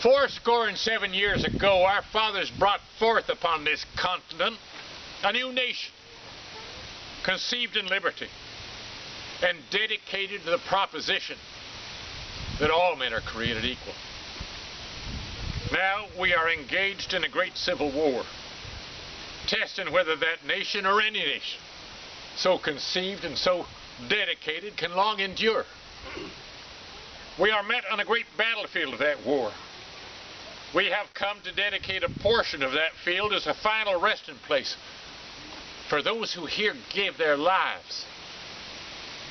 Fourscore and 7 years ago, our fathers brought forth upon this continent a new nation, conceived in liberty, and dedicated to the proposition that all men are created equal. Now we are engaged in a great civil war, testing whether that nation or any nation, so conceived and so dedicated, can long endure. We are met on a great battlefield of that war. We have come to dedicate a portion of that field as a final resting place for those who here gave their lives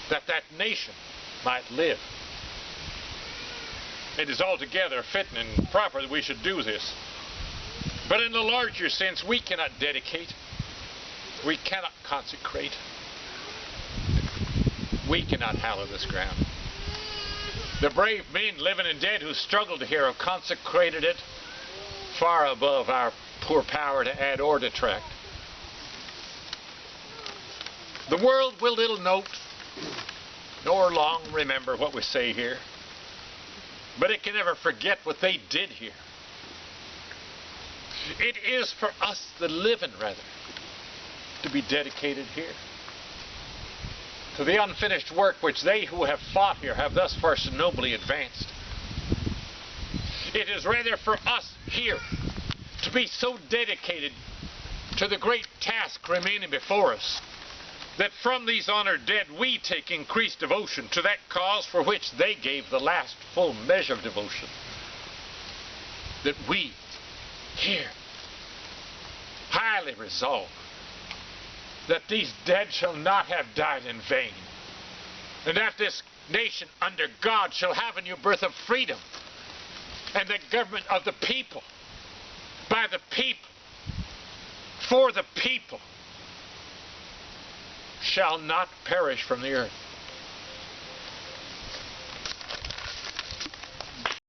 that that nation might live. It is altogether fitting and proper that we should do this. But in the larger sense, we cannot dedicate, we cannot consecrate, we cannot hallow this ground. The brave men, living and dead, who struggled here have consecrated it far above our poor power to add or detract. The world will little note nor long remember what we say here, but it can never forget what they did here. It is for us, the living, rather, to be dedicated here to the unfinished work which they who have fought here have thus far so nobly advanced. It is rather for us here to be so dedicated to the great task remaining before us, that from these honored dead we take increased devotion to that cause for which they gave the last full measure of devotion. That we here highly resolve that these dead shall not have died in vain, and that this nation under God shall have a new birth of freedom, and the government of the people, by the people, for the people, shall not perish from the earth.